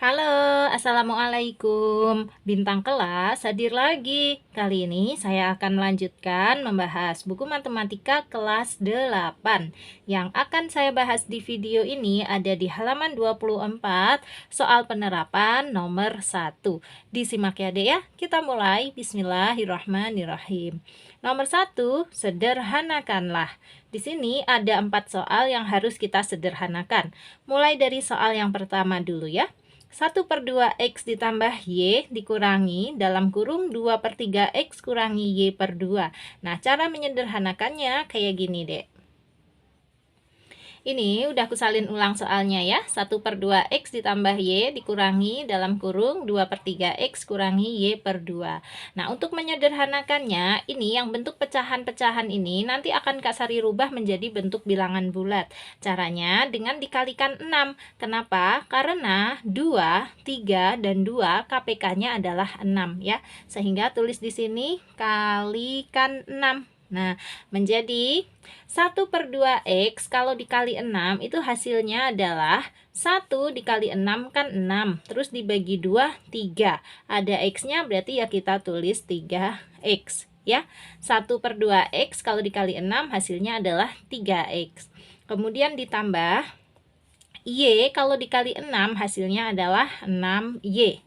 Halo, assalamualaikum. Bintang kelas hadir lagi. Kali ini saya akan melanjutkan membahas buku matematika kelas 8. Yang akan saya bahas di video ini ada di halaman 24, soal penerapan nomor 1. Disimak ya Dek ya. Kita mulai. Bismillahirrahmanirrahim. Nomor 1, sederhanakanlah. Di sini ada 4 soal yang harus kita sederhanakan. Mulai dari soal yang pertama dulu ya. 1/2 X ditambah Y dikurangi dalam kurung 2/3 X kurangi Y per 2. Nah, cara menyederhanakannya kayak gini, Dek. Ini udah aku salin ulang soalnya ya. 1/2 X ditambah Y dikurangi dalam kurung 2/3 X kurangi Y per 2. Nah, untuk menyederhanakannya, ini yang bentuk pecahan-pecahan ini nanti akan Kak Sari rubah menjadi bentuk bilangan bulat. Caranya dengan dikalikan 6. Kenapa? Karena 2, 3, dan 2 KPK-nya adalah 6 ya. Sehingga tulis di sini kalikan 6. Nah, menjadi 1/2 X kalau dikali 6 itu hasilnya adalah 1 dikali 6 kan 6. Terus dibagi 2, 3. Ada X-nya berarti ya kita tulis 3X ya. 1/2 X kalau dikali 6 hasilnya adalah 3X. Kemudian ditambah Y kalau dikali 6 hasilnya adalah 6Y.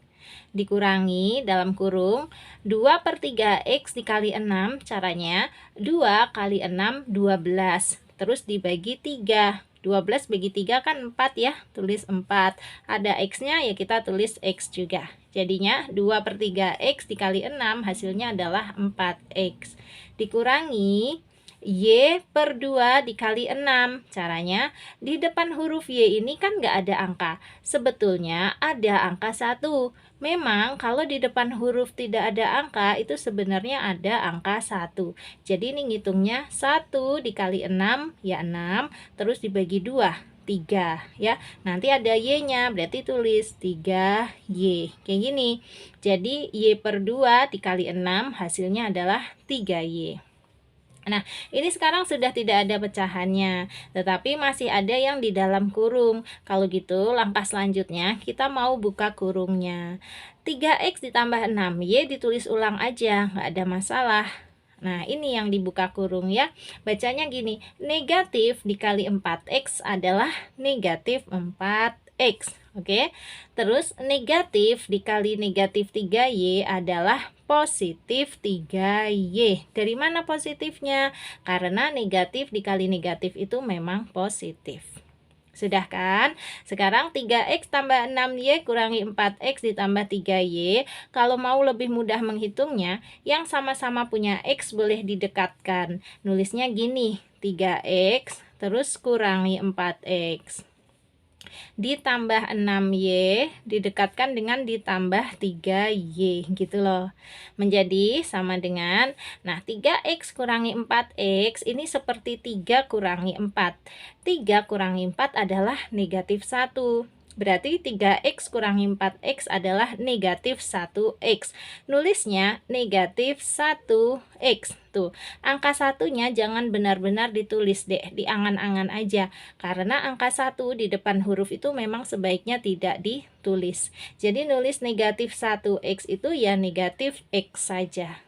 Dikurangi dalam kurung 2/3 X dikali 6, caranya 2 kali 6 12, terus dibagi 3. 12 bagi 3 kan 4 ya, tulis 4. Ada X nya ya kita tulis X juga. Jadinya 2/3 X dikali 6 hasilnya adalah 4X. Dikurangi Y per 2 dikali 6. Caranya, di depan huruf Y ini kan nggak ada angka. Sebetulnya ada angka 1. Memang kalau di depan huruf tidak ada angka, itu sebenarnya ada angka 1. Jadi ini ngitungnya 1 dikali 6, ya 6. Terus dibagi 2, 3 ya. Nanti ada Y-nya, berarti tulis 3Y. Kayak gini. Jadi Y per 2 dikali 6 hasilnya adalah 3Y. Nah, ini sekarang sudah tidak ada pecahannya, tetapi masih ada yang di dalam kurung. Kalau gitu, langkah selanjutnya kita mau buka kurungnya. 3X ditambah 6Y ditulis ulang aja, nggak ada masalah. Nah, ini yang dibuka kurung ya. Bacanya gini, negatif dikali 4X adalah negatif 4X. Oke, terus negatif dikali negatif 3Y adalah positif 3Y. Dari mana positifnya? Karena negatif dikali negatif itu memang positif. Sudah kan? Sekarang 3X tambah 6Y kurangi 4X ditambah 3Y. Kalau mau lebih mudah menghitungnya, yang sama-sama punya X boleh didekatkan. Nulisnya gini, 3X terus kurangi 4X. Ditambah 6Y didekatkan dengan ditambah 3Y gitu loh. Menjadi sama dengan, nah 3X kurangi 4X ini seperti 3 kurangi 4. 3 kurangi 4 adalah negatif 1. Berarti 3X kurangi 4X adalah negatif 1X. Nulisnya negatif 1X. Tuh, angka satunya jangan benar-benar ditulis deh, diangan-angan aja. Karena angka 1 di depan huruf itu memang sebaiknya tidak ditulis. Jadi nulis negatif 1X itu ya negatif X saja.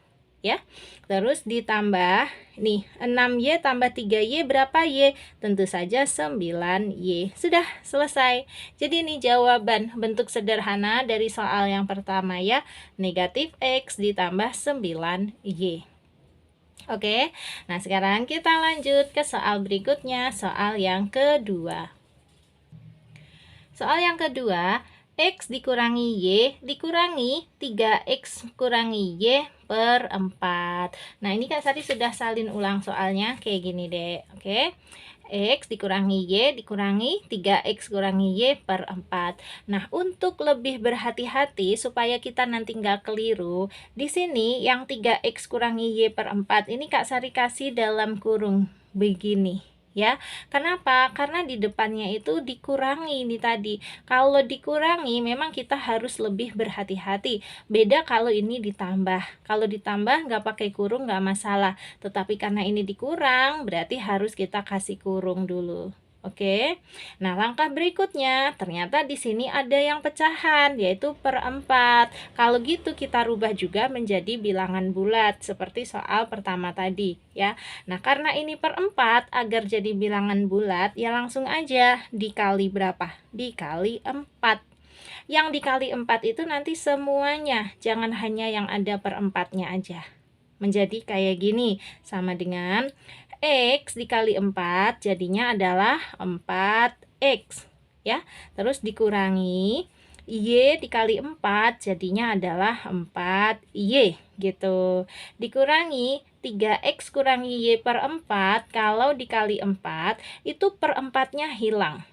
Ya, terus ditambah nih 6Y tambah 3Y berapa Y? Tentu saja 9Y. Sudah selesai. Jadi ini jawaban bentuk sederhana dari soal yang pertama ya, negatif X ditambah 9Y. Oke, nah sekarang kita lanjut ke soal berikutnya, soal yang kedua. Soal yang kedua, X dikurangi Y dikurangi 3X kurangi Y per 4. Nah, ini Kak Sari sudah salin ulang soalnya kayak gini deh. Oke. X dikurangi Y dikurangi 3X kurangi Y per 4. Nah, untuk lebih berhati-hati supaya kita nanti nggak keliru, di sini yang 3X kurangi Y per 4 ini Kak Sari kasih dalam kurung begini. Ya, kenapa? Karena di depannya itu dikurangi ini tadi. Kalau dikurangi memang kita harus lebih berhati-hati. Beda kalau ini ditambah. Kalau ditambah nggak pakai kurung nggak masalah. Tetapi karena ini dikurang berarti harus kita kasih kurung dulu. Oke. Nah, langkah berikutnya ternyata di sini ada yang pecahan yaitu per 4. Kalau gitu kita rubah juga menjadi bilangan bulat seperti soal pertama tadi ya. Nah, karena ini per 4 agar jadi bilangan bulat ya langsung aja dikali berapa? Dikali 4. Yang dikali 4 itu nanti semuanya, jangan hanya yang ada per 4-nya aja. Menjadi kayak gini, sama dengan X dikali 4 jadinya adalah 4X ya. Terus dikurangi Y dikali 4 jadinya adalah 4Y gitu. Dikurangi 3X kurangi Y per 4, kalau dikali 4 itu per 4-nya hilang.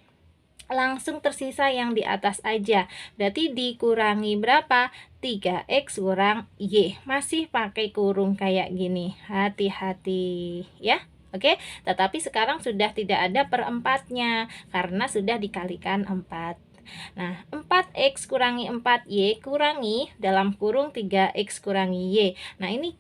Langsung tersisa yang di atas aja. Berarti dikurangi berapa? 3X kurang Y. Masih pakai kurung kayak gini. Hati-hati ya. Oke, tetapi sekarang sudah tidak ada per 4-nya karena sudah dikalikan 4. Nah, 4X kurangi 4Y kurangi dalam kurung 3X kurangi Y. Nah, ini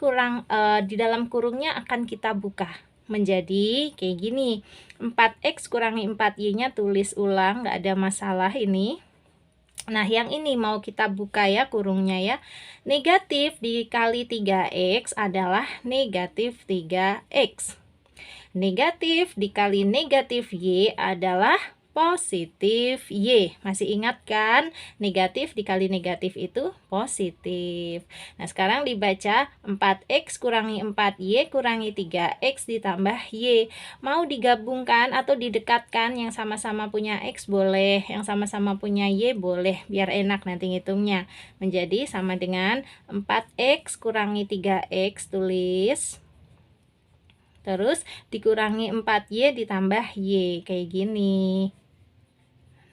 di dalam kurungnya akan kita buka menjadi kayak gini. 4X kurangi 4Y-nya tulis ulang, nggak ada masalah ini. Nah, yang ini mau kita buka ya kurungnya ya. Negatif dikali 3X adalah negatif 3X. Negatif dikali negatif Y adalah positif Y. Masih ingat kan? Negatif dikali negatif itu positif. Nah, sekarang dibaca 4X kurangi 4Y kurangi 3X ditambah Y. Mau digabungkan atau didekatkan, yang sama-sama punya X boleh, yang sama-sama punya Y boleh, biar enak nanti ngitungnya. Menjadi sama dengan 4X kurangi 3X tulis. Terus dikurangi 4Y ditambah Y, kayak gini.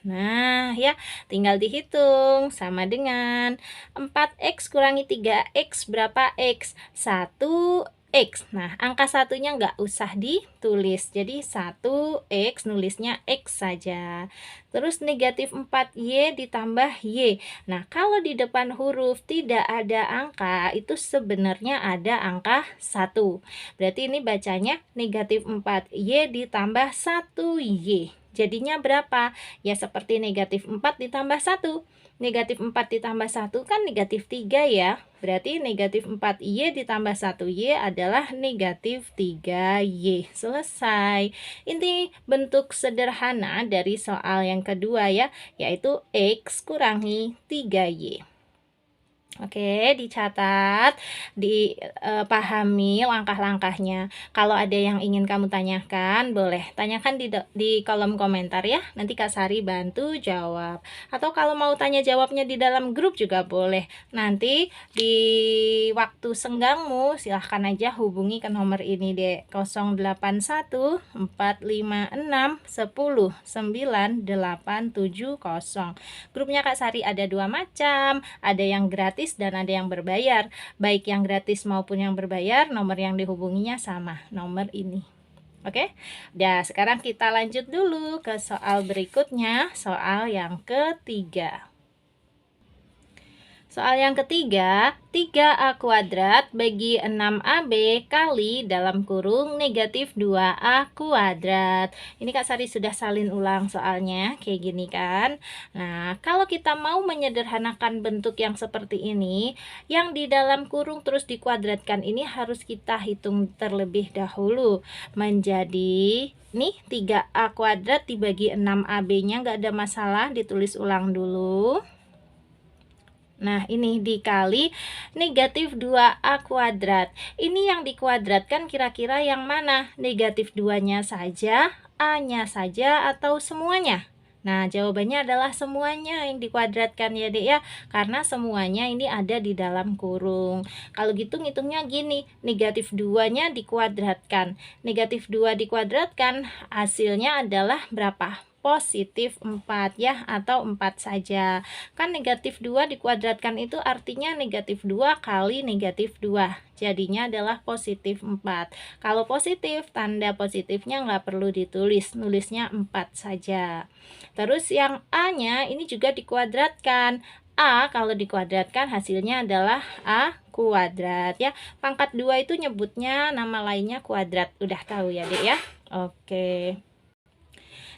Nah, ya, tinggal dihitung. Sama dengan 4X kurangi 3X berapa X? 1X. Nah, angka satunya nggak usah ditulis. Jadi 1X, nulisnya X saja. Terus negatif 4Y ditambah Y. Nah, kalau di depan huruf tidak ada angka, itu sebenarnya ada angka 1. Berarti ini bacanya negatif 4Y ditambah 1Y. Jadinya berapa? Ya seperti negatif 4 ditambah 1. Negatif 4 ditambah 1 kan negatif 3 ya. Berarti negatif 4Y ditambah 1Y adalah negatif 3Y. Selesai. Ini bentuk sederhana dari soal yang kedua ya, yaitu X kurangi 3Y. Oke, dicatat, dipahami langkah-langkahnya. Kalau ada yang ingin kamu tanyakan, boleh tanyakan di kolom komentar ya. Nanti Kak Sari bantu jawab. Atau kalau mau tanya jawabnya di dalam grup juga boleh. Nanti di waktu senggangmu silahkan aja hubungi ke nomor ini deh, 081 456 10 9870. Grupnya Kak Sari ada 2 macam, ada yang gratis dan ada yang berbayar. Baik yang gratis maupun yang berbayar, nomor yang dihubunginya sama, nomor ini. Oke, nah sekarang kita lanjut dulu ke soal berikutnya, soal yang ketiga. Soal yang ketiga, 3A kuadrat bagi 6AB kali dalam kurung negatif 2A kuadrat. Ini Kak Sari sudah salin ulang soalnya, kayak gini kan. Nah, kalau kita mau menyederhanakan bentuk yang seperti ini, yang di dalam kurung terus dikuadratkan ini harus kita hitung terlebih dahulu. Menjadi, nih 3A kuadrat dibagi 6AB-nya nggak ada masalah, ditulis ulang dulu. Nah, ini dikali negatif 2A kuadrat. Ini yang dikuadratkan kira-kira yang mana? Negatif 2-nya saja, A-nya saja, atau semuanya? Nah, jawabannya adalah semuanya yang dikuadratkan ya Dek ya. Karena semuanya ini ada di dalam kurung. Kalau gitu ngitungnya gini, negatif 2-nya dikuadratkan. Negatif 2 dikuadratkan, hasilnya adalah berapa? Positif 4 ya, atau 4 saja. Kan negatif 2 dikuadratkan itu artinya negatif 2 kali negatif 2. Jadinya adalah positif 4. Kalau positif, tanda positifnya nggak perlu ditulis, nulisnya 4 saja. Terus yang A-nya ini juga dikuadratkan. A kalau dikuadratkan hasilnya adalah A kuadrat ya. Pangkat 2 itu nyebutnya nama lainnya kuadrat. Udah tahu ya Dek ya? Oke.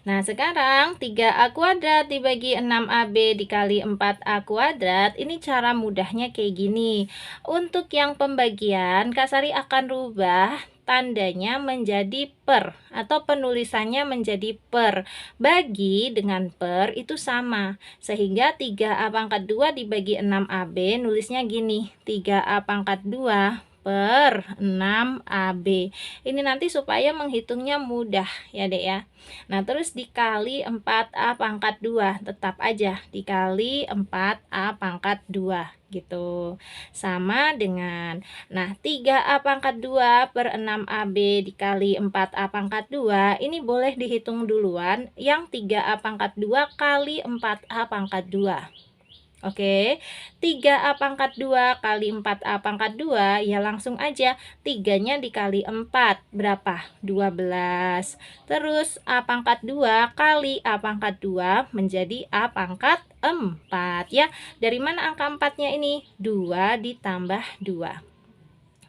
Nah, sekarang 3A kuadrat dibagi 6AB dikali 4A kuadrat, ini cara mudahnya kayak gini. Untuk yang pembagian, Kak Sari akan rubah tandanya menjadi per atau penulisannya menjadi per. Bagi dengan per itu sama. Sehingga 3A pangkat 2 dibagi 6AB nulisnya gini, 3A pangkat 2 per 6AB. Ini nanti supaya menghitungnya mudah ya Dek ya. Nah, terus dikali 4A pangkat 2, tetap aja dikali 4A pangkat 2 gitu. Sama dengan, nah 3A pangkat 2 per 6AB dikali 4A pangkat 2, ini boleh dihitung duluan yang 3A pangkat 2 kali 4A pangkat 2. Oke, 3A pangkat 2 kali 4A pangkat 2, ya langsung aja 3-nya dikali 4, berapa? 12. Terus A pangkat 2 kali A pangkat 2 menjadi A pangkat 4 ya. Dari mana angka 4-nya ini? 2 ditambah 2.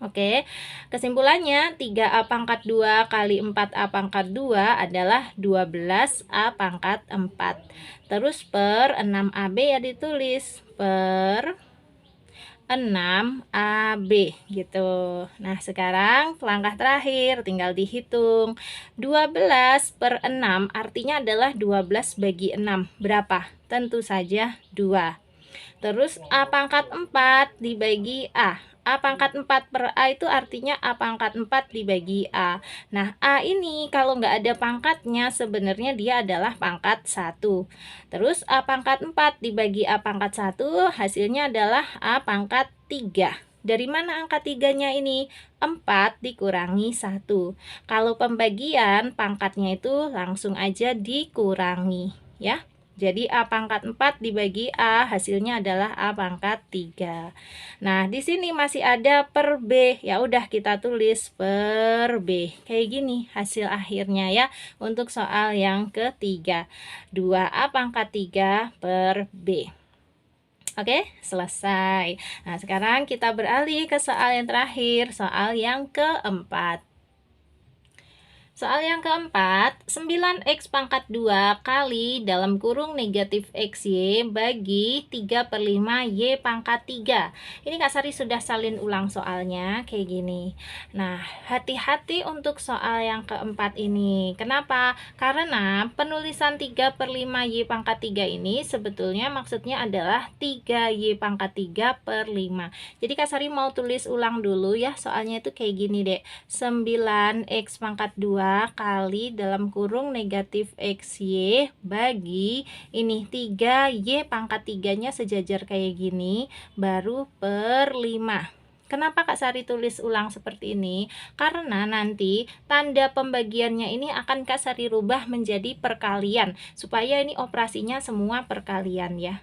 Oke, kesimpulannya 3A pangkat 2 kali 4A pangkat 2 adalah 12A pangkat 4. Terus per 6AB ya ditulis per 6AB gitu. Nah, sekarang langkah terakhir tinggal dihitung. 12 per 6 artinya adalah 12 bagi 6. Berapa? Tentu saja 2. Terus A pangkat 4 dibagi A. A pangkat 4 per A itu artinya A pangkat 4 dibagi A. Nah, A ini kalau nggak ada pangkatnya sebenarnya dia adalah pangkat 1. Terus A pangkat 4 dibagi A pangkat 1 hasilnya adalah A pangkat 3. Dari mana angka 3-nya ini? 4 dikurangi 1. Kalau pembagian pangkatnya itu langsung aja dikurangi ya. Jadi A pangkat 4 dibagi A hasilnya adalah A pangkat 3. Nah, di sini masih ada per B. Ya udah kita tulis per B. Kayak gini hasil akhirnya ya untuk soal yang ketiga. 2A pangkat 3 per B. Oke, selesai. Nah, sekarang kita beralih ke soal yang terakhir, soal yang keempat. Soal yang keempat, 9x pangkat 2 kali dalam kurung negatif xy bagi 3 per 5 y pangkat 3. Ini Kak Sari sudah salin ulang soalnya kayak gini. Nah, hati-hati untuk soal yang keempat ini. Kenapa? Karena penulisan 3 per 5 y pangkat 3 ini sebetulnya maksudnya adalah 3y pangkat 3 per 5. Jadi Kak Sari mau tulis ulang dulu ya, soalnya itu kayak gini dek. 9x pangkat 2 kali dalam kurung negatif xy bagi ini 3y pangkat 3-nya sejajar kayak gini baru per 5. Kenapa Kak Sari tulis ulang seperti ini? Karena nanti tanda pembagiannya ini akan Kak Sari rubah menjadi perkalian supaya ini operasinya semua perkalian ya.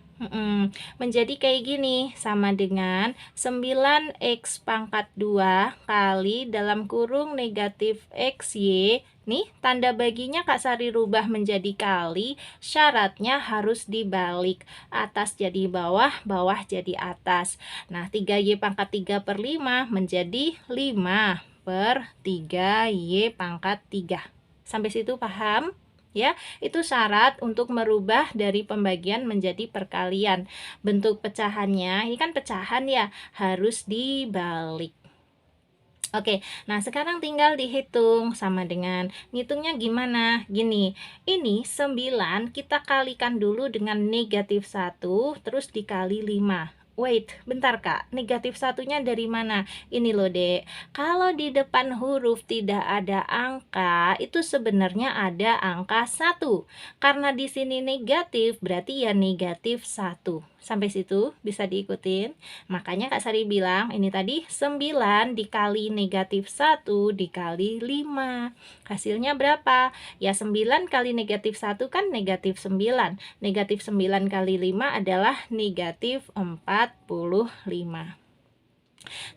Menjadi kayak gini, sama dengan 9x pangkat 2 kali dalam kurung negatif xy. Nih, tanda baginya Kak Sari rubah menjadi kali, syaratnya harus dibalik. Atas jadi bawah, bawah jadi atas. Nah, 3y pangkat 3 per 5 menjadi 5 per 3y pangkat 3. Sampai situ paham? Ya, itu syarat untuk merubah dari pembagian menjadi perkalian. Bentuk pecahannya, ini kan pecahan ya, harus dibalik. Oke, nah sekarang tinggal dihitung sama dengan ngitungnya gimana? Gini, ini 9 kita kalikan dulu dengan negatif 1 terus dikali 5. Wait, bentar Kak, negatif satunya dari mana? Ini loh dek, kalau di depan huruf tidak ada angka, itu sebenarnya ada angka 1. Karena di sini negatif, berarti ya negatif 1. Sampai situ bisa diikutin. Makanya Kak Sari bilang, ini tadi 9 dikali negatif 1 dikali 5. Hasilnya berapa? Ya 9 kali negatif 1 kan negatif 9. Negatif 9 kali 5 adalah negatif 45.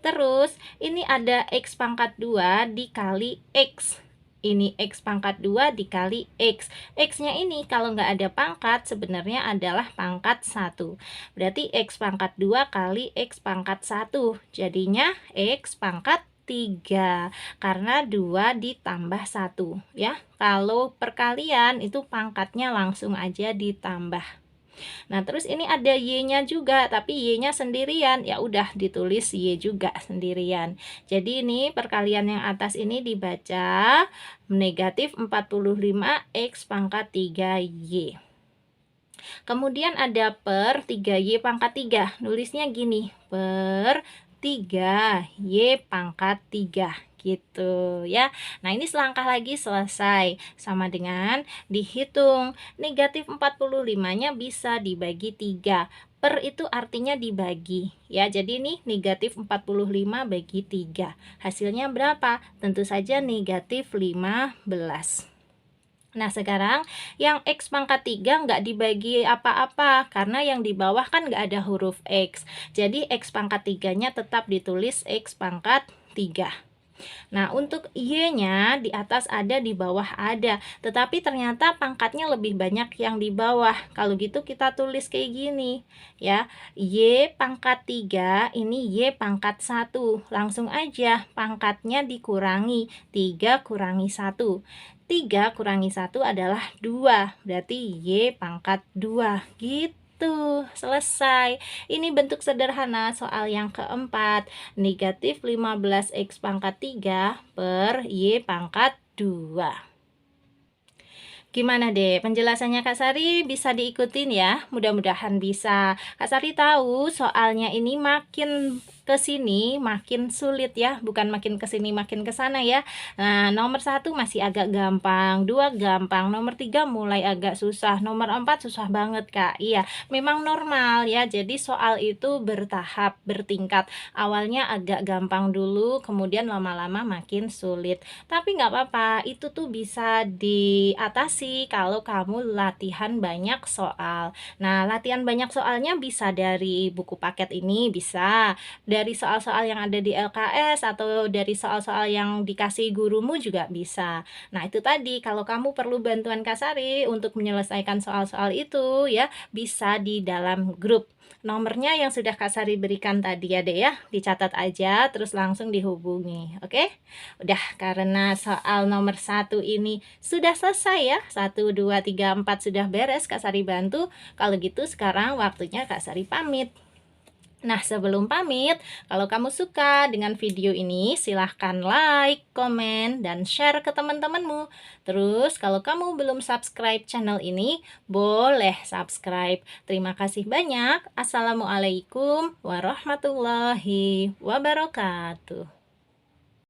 Terus ini ada x pangkat 2 dikali x. Ini x pangkat 2 dikali x. X-nya ini kalau nggak ada pangkat sebenarnya adalah pangkat 1. Berarti x pangkat 2 kali x pangkat 1. Jadinya x pangkat 3. 3 karena 2 ditambah 1 ya. Kalau perkalian itu pangkatnya langsung aja ditambah. Nah, terus ini ada Y-nya juga, tapi Y-nya sendirian. Ya udah ditulis Y juga sendirian. Jadi ini perkalian yang atas ini dibaca negatif 45X pangkat 3Y. Kemudian ada per 3Y pangkat 3. Nulisnya gini, per 3Y pangkat 3 gitu ya. Nah, ini selangkah lagi selesai. Sama dengan dihitung. Negatif 45-nya bisa dibagi 3. Per itu artinya dibagi ya. Jadi ini negatif 45 bagi 3. Hasilnya berapa? Tentu saja negatif 15. Nah, sekarang yang X pangkat 3 nggak dibagi apa-apa, karena yang di bawah kan nggak ada huruf X. Jadi X pangkat 3-nya tetap ditulis X pangkat 3. Nah, untuk Y-nya di atas ada, di bawah ada. Tetapi ternyata pangkatnya lebih banyak yang di bawah. Kalau gitu kita tulis kayak gini ya. Y pangkat 3, ini Y pangkat 1. Langsung aja pangkatnya dikurangi. 3 kurangi 1. 3 kurangi 1 adalah 2. Berarti Y pangkat 2. Gitu. Selesai. Ini bentuk sederhana soal yang keempat. Negatif 15X pangkat 3 per Y pangkat 2. Gimana deh penjelasannya Kak Sari, bisa diikutin ya? Mudah-mudahan bisa. Kak Sari tahu soalnya ini makin ke sini makin sulit ya, bukan makin ke sini makin ke sana ya. Nah, nomor 1 masih agak gampang, 2 gampang, nomor 3 mulai agak susah, nomor 4 susah banget Kak. Iya, memang normal ya. Jadi soal itu bertahap, bertingkat. Awalnya agak gampang dulu, kemudian lama-lama makin sulit. Tapi nggak apa-apa, itu tuh bisa diatasi kalau kamu latihan banyak soal. Nah, latihan banyak soalnya bisa dari buku paket ini, bisa dari soal-soal yang ada di LKS, atau dari soal-soal yang dikasih gurumu juga bisa. Nah, itu tadi kalau kamu perlu bantuan Kak Sari untuk menyelesaikan soal-soal itu ya, bisa di dalam grup. Nomornya yang sudah Kak Sari berikan tadi ya Dek ya, dicatat aja terus langsung dihubungi, oke? Udah, karena soal nomor 1 ini sudah selesai ya, 1, 2, 3, 4 sudah beres Kak Sari bantu. Kalau gitu sekarang waktunya Kak Sari pamit. Nah, sebelum pamit, kalau kamu suka dengan video ini, silahkan like, komen, dan share ke teman-temanmu. Terus, kalau kamu belum subscribe channel ini, boleh subscribe. Terima kasih banyak. Assalamualaikum warahmatullahi wabarakatuh.